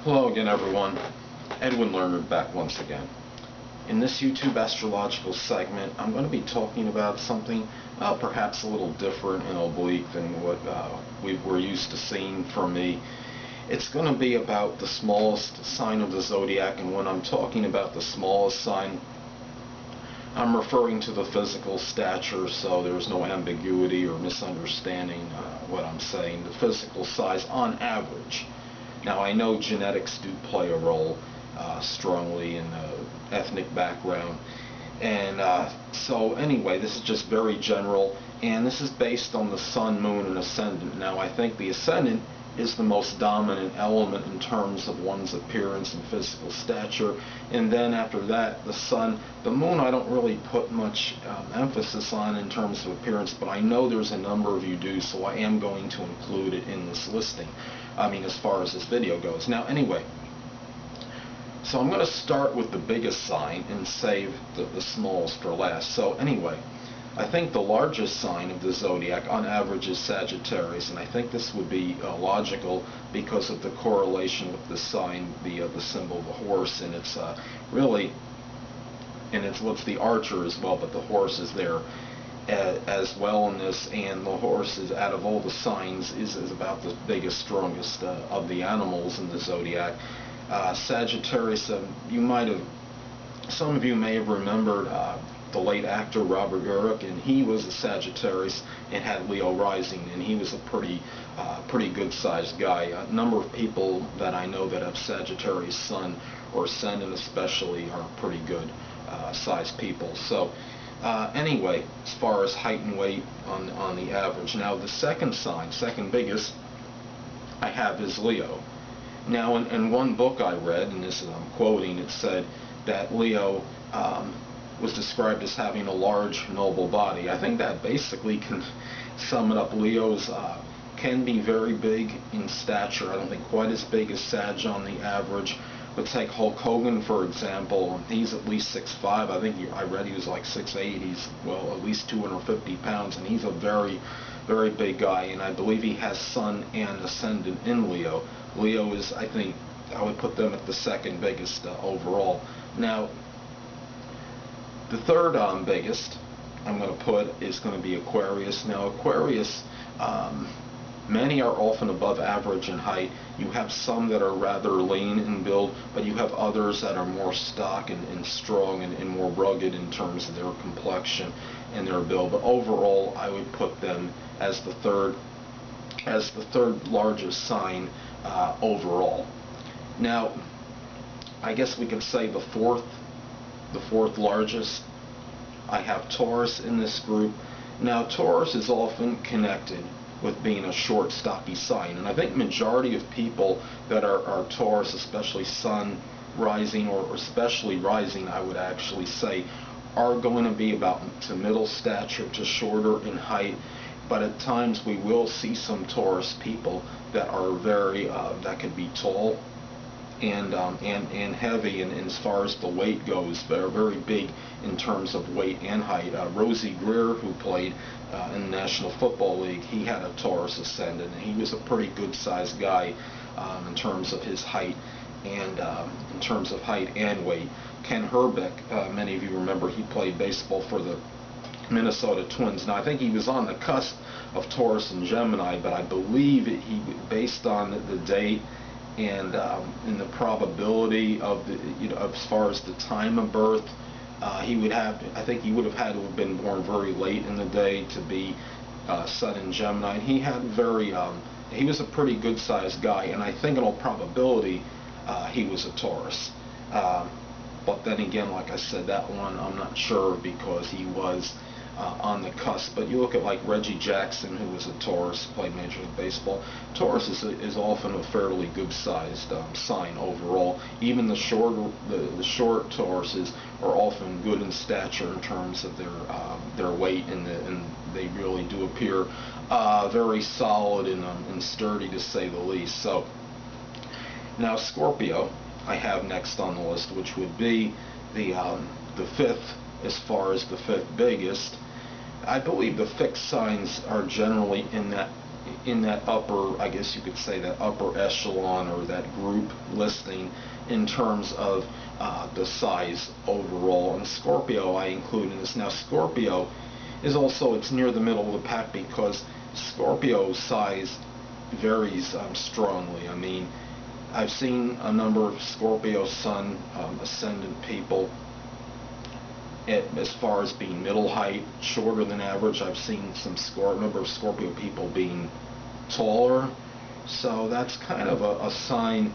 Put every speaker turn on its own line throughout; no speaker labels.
Hello again, everyone. Edwin Learnard back once again. In this YouTube astrological segment, I'm going to be talking about something perhaps a little different and oblique than what we're used to seeing from me. It's going to be about the smallest sign of the zodiac, and when I'm talking about the smallest sign, I'm referring to the physical stature, so there's no ambiguity or misunderstanding what I'm saying. The physical size on average. Now, I know genetics do play a role strongly in ethnic background, and so anyway, this is just very general, and this is based on the sun, moon, and ascendant. Now, I think the ascendant is the most dominant element in terms of one's appearance and physical stature, and then after that, the sun. The moon I don't really put much emphasis on in terms of appearance, but I know there's a number of you do, so I am going to include it in this listing. I mean, as far as this video goes. Now, anyway, so I'm going to start with the biggest sign and save the smallest for last. So anyway, I think the largest sign of the zodiac on average is Sagittarius, and I think this would be logical because of the correlation with the sign, the symbol of the horse, and it's really, and it's what's the archer as well, but the horse is there as well in this, and the horse is, out of all the signs, is about the biggest, strongest of the animals in the zodiac. Sagittarius, you might have, some of you may have remembered the late actor Robert Urich, and he was a Sagittarius and had Leo rising, and he was a pretty good sized guy. A number of people that I know that have Sagittarius sun or ascendant especially are pretty good sized people. So anyway, as far as height and weight on the average. Now, the second sign, second biggest, I have is Leo. Now, in one book I read, and this is, I'm quoting, it said that Leo was described as having a large, noble body. I think that basically can sum it up. Leos can be very big in stature. I don't think quite as big as Sag on the average. But take Hulk Hogan, for example. He's at least 6'5". I think I read he was like 6'8". He's, well, at least 250 pounds, and he's a very, very big guy. And I believe he has sun and ascendant in Leo. Leo is, I think, I would put them at the second biggest overall. Now, the third biggest I'm going to put is going to be Aquarius. Now, Aquarius, many are often above average in height. You have some that are rather lean in build, but you have others that are more stock and strong and more rugged in terms of their complexion and their build. But overall, I would put them as the third largest sign overall. Now, I guess we could say the fourth largest, I have Taurus in this group. Now, Taurus is often connected with being a short, stocky sign, and I think majority of people that are Taurus, especially sun rising or especially rising, I would actually say, are going to be about to middle stature to shorter in height. But at times we will see some Taurus people that are very that could be tall and heavy, and as far as the weight goes, they're very big in terms of weight and height. Rosie Greer, who played in the National Football League, he had a Taurus ascendant, and he was a pretty good sized guy in terms of his height and in terms of height and weight. Ken Herbeck, many of you remember, he played baseball for the Minnesota Twins. Now, I think he was on the cusp of Taurus and Gemini, but I believe he, based on the date and in the probability of the, as far as the time of birth, he would have, I think he would have had to have been born very late in the day to be Sun in Gemini. And he had he was a pretty good sized guy, and I think in all probability he was a Taurus. But then again, like I said, that one I'm not sure because he was on the cusp. But you look at like Reggie Jackson, who was a Taurus, played Major League Baseball. Taurus is often a fairly good-sized sign overall. Even the short Tauruses are often good in stature in terms of their weight, and they really do appear very solid and sturdy, to say the least. So now Scorpio I have next on the list, which would be the fifth, as far as the fifth biggest. I believe the fixed signs are generally in that in that upper, I guess you could say, that upper echelon or that group listing in terms of the size overall. And Scorpio I include in this. Now Scorpio is also, it's near the middle of the pack because Scorpio's size varies strongly. I mean, I've seen a number of Scorpio Sun ascendant people as far as being middle height, shorter than average. I've seen some number of Scorpio people being taller. So that's kind of a sign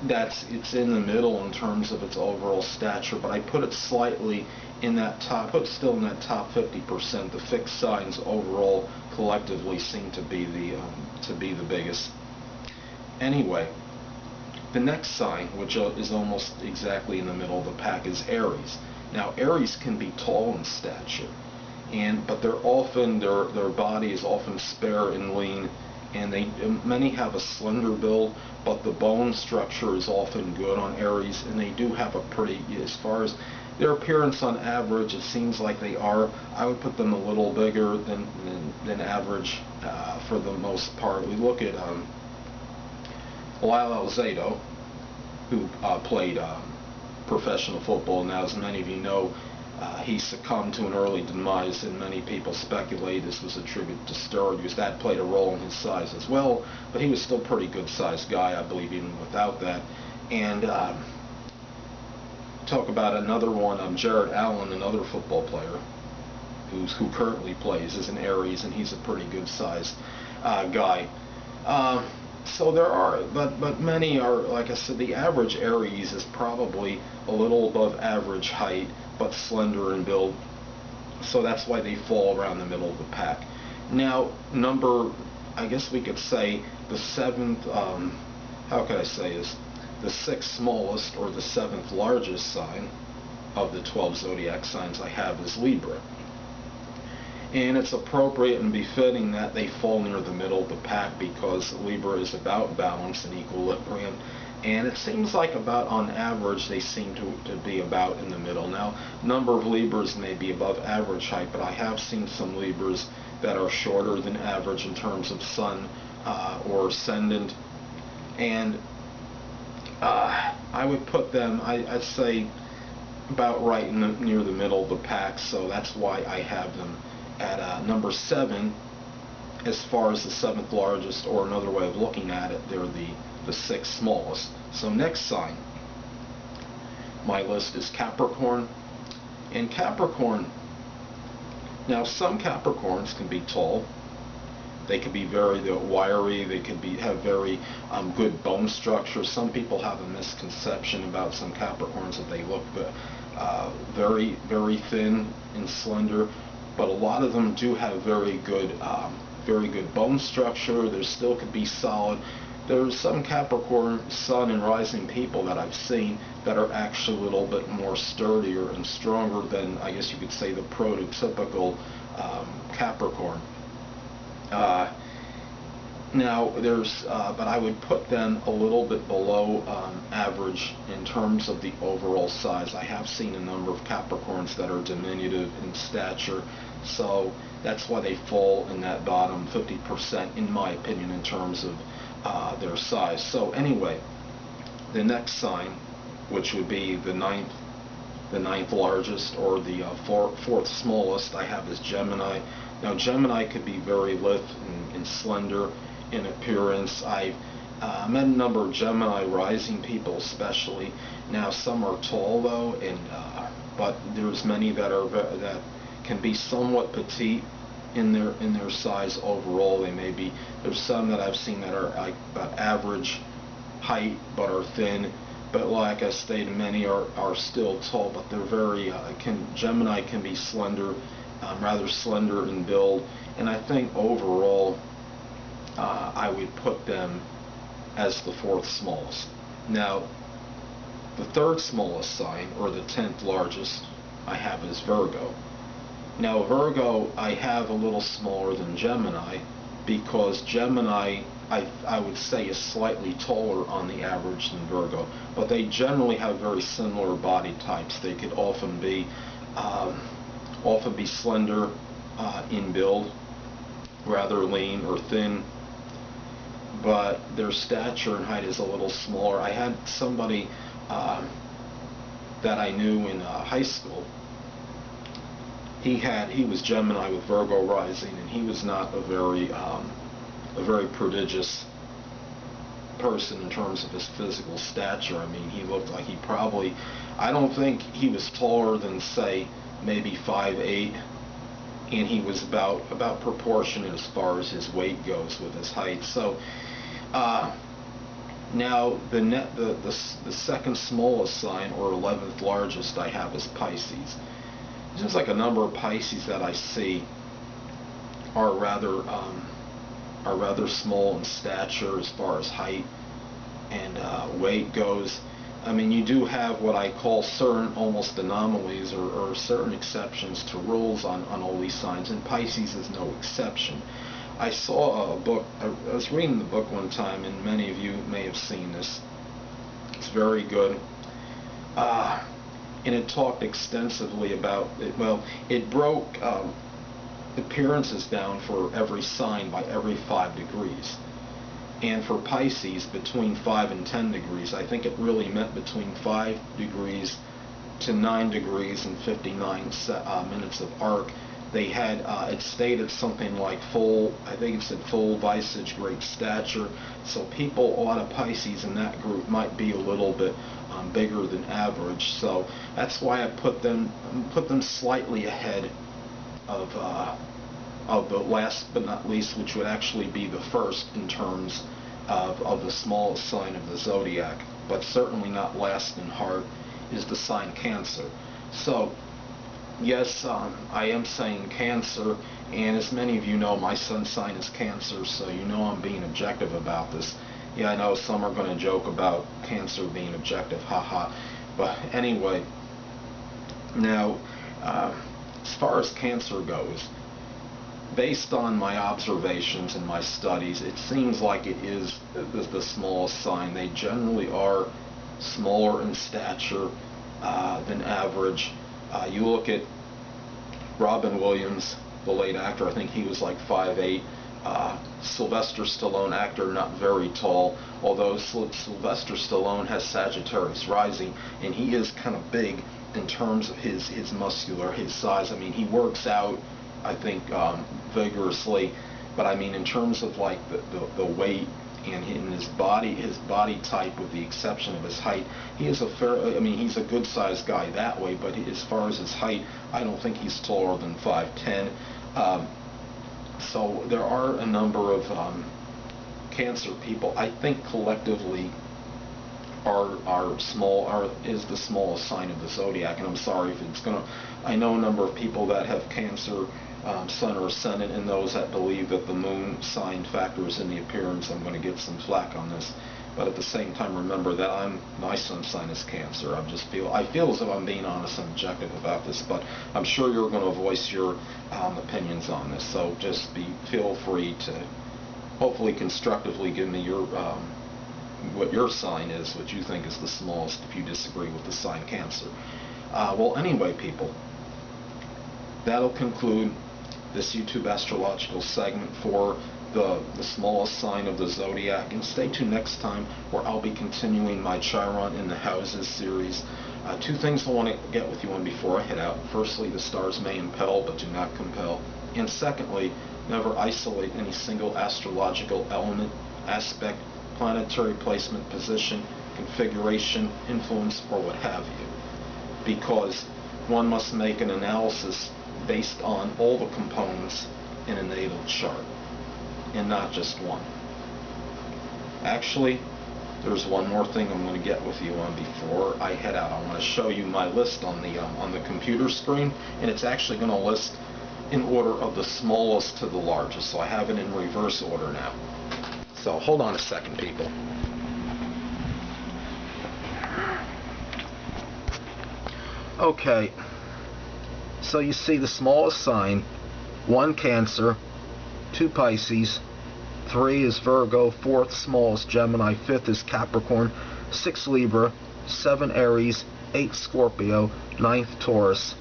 that it's in the middle in terms of its overall stature, but I put it slightly in that top, but still in that top 50%. The fixed signs overall collectively seem to be the biggest. Anyway, the next sign, which is almost exactly in the middle of the pack, is Aries. Now Aries can be tall in stature, but they're often their body is often spare and lean, and many have a slender build, but the bone structure is often good on Aries, and they do have a pretty, as far as their appearance on average, it seems like they are. I would put them a little bigger than average for the most part. We look at Lyle Alzado, who played professional football. Now, as many of you know, he succumbed to an early demise, and many people speculate this was attributed to steroid use. That played a role in his size as well, but he was still a pretty good-sized guy, I believe, even without that. And talk about another one, Jared Allen, another football player who currently plays, is an Aries, and he's a pretty good-sized guy. So there are, but many are, like I said, the average Aries is probably a little above average height, but slender in build. So that's why they fall around the middle of the pack. Now, I guess we could say the seventh, how could I say this? The sixth smallest or the seventh largest sign of the 12 zodiac signs I have is Libra. And it's appropriate and befitting that they fall near the middle of the pack because Libra is about balance and equilibrium. And it seems like about on average they seem to be about in the middle. Now, number of Libras may be above average height, but I have seen some Libras that are shorter than average in terms of sun or ascendant. And I would put them, I'd say, about right near the middle of the pack, so that's why I have them at number 7 as far as the 7th largest, or another way of looking at it, they're the 6th smallest. So next sign, my list is Capricorn. And Capricorn, now some Capricorns can be tall, they could be very wiry, they could have very good bone structure. Some people have a misconception about some Capricorns that they look very, very thin and slender, but a lot of them do have very good bone structure. There still could be solid. There's some Capricorn sun and rising people that I've seen that are actually a little bit more sturdier and stronger than, I guess you could say, the prototypical Capricorn. Now there's, but I would put them a little bit below average in terms of the overall size. I have seen a number of Capricorns that are diminutive in stature, so that's why they fall in that bottom 50%, in my opinion, in terms of their size. So anyway, the next sign, which would be the ninth largest or the fourth smallest, I have is Gemini. Now Gemini could be very lithe and slender in appearance. I've met a number of Gemini rising people especially. Now some are tall though, but there's many that can be somewhat petite in their size overall. They may be, there's some that I've seen that are like about average height but are thin. But like I stated, many are still tall, but they're very Gemini can be slender, rather slender in build, and I think overall I would put them as the 4th smallest. Now the 3rd smallest sign, or the 10th largest, I have is Virgo. Now Virgo I have a little smaller than Gemini because Gemini I would say is slightly taller on the average than Virgo, but they generally have very similar body types. They could often be slender in build, rather lean or thin but their stature and height is a little smaller. I had somebody that I knew in high school. He was Gemini with Virgo rising, and he was not a very prodigious person in terms of his physical stature. I mean, he looked like I don't think he was taller than, say, maybe 5'8", and he was about proportionate as far as his weight goes with his height. So now the second smallest sign, or 11th largest, I have is Pisces. It seems like a number of Pisces that I see are rather small in stature as far as height and weight goes. I mean, you do have what I call certain almost anomalies or certain exceptions to rules on all these signs, and Pisces is no exception. I saw a book, I was reading the book one time, and many of you may have seen this. It's very good. And it talked extensively about it. Well, it broke appearances down for every sign by every 5 degrees. And for Pisces, between 5 and 10 degrees. I think it really meant between 5 degrees to 9 degrees and 59 minutes of arc. They had, it stated something like I think it said full visage, great stature. So people, a lot of Pisces in that group might be a little bit bigger than average. So that's why I put them slightly ahead of the last but not least, which would actually be the first in terms of the smallest sign of the zodiac, but certainly not last in heart, is the sign Cancer. So yes, I am saying Cancer, and as many of you know, my sun sign is Cancer, so you know I'm being objective about this. Yeah, I know some are going to joke about Cancer being objective, haha. But anyway, now, as far as Cancer goes, based on my observations and my studies, it seems like it is the smallest sign. They generally are smaller in stature than average. You look at Robin Williams, the late actor, I think he was like 5'8". Sylvester Stallone, actor, not very tall, although Sylvester Stallone has Sagittarius rising, and he is kind of big in terms of his his size. I mean, he works out, I think, vigorously, but I mean, in terms of like the weight and in his body type, with the exception of his height, he is he's a good sized guy that way, but as far as his height, I don't think he's taller than 5'10". So there are a number of Cancer people, I think collectively is the smallest sign of the zodiac. And I'm sorry if it's I know a number of people that have Cancer sun or ascendant, and those that believe that the moon sign factors in the appearance. I'm going to get some flack on this, but at the same time, remember that my sun sign is Cancer. I feel as if I'm being honest and objective about this, but I'm sure you're going to voice your opinions on this. So just feel free to hopefully constructively give me your what your sign is, what you think is the smallest, if you disagree with the sign Cancer. Well, anyway, people, that'll conclude this YouTube astrological segment for the smallest sign of the zodiac, and stay tuned next time where I'll be continuing my Chiron in the Houses series. Two things I want to get with you on before I head out. Firstly, the stars may impel but do not compel, and secondly, never isolate any single astrological element, aspect, planetary placement, position, configuration, influence, or what have you, because one must make an analysis based on all the components in a natal chart, and not just one. Actually, there's one more thing I'm going to get with you on before I head out. I want to show you my list on the computer screen, and it's actually going to list in order of the smallest to the largest, so I have it in reverse order now. So hold on a second, people. Okay, so you see the smallest sign, 1 Cancer, 2 Pisces, 3 is Virgo, 4th smallest Gemini, 5th is Capricorn, 6 Libra, 7 Aries, 8 Scorpio, 9th Taurus,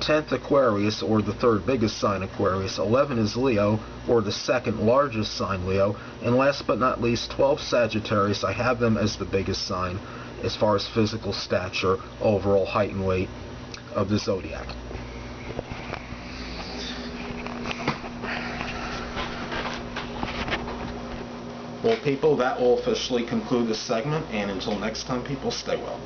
10th Aquarius, or the third biggest sign Aquarius. 11 is Leo, or the second largest sign Leo. And last but not least, 12 Sagittarius. I have them as the biggest sign as far as physical stature, overall height and weight of the zodiac.
Well, people, that will officially conclude this segment, and until next time, people, stay well.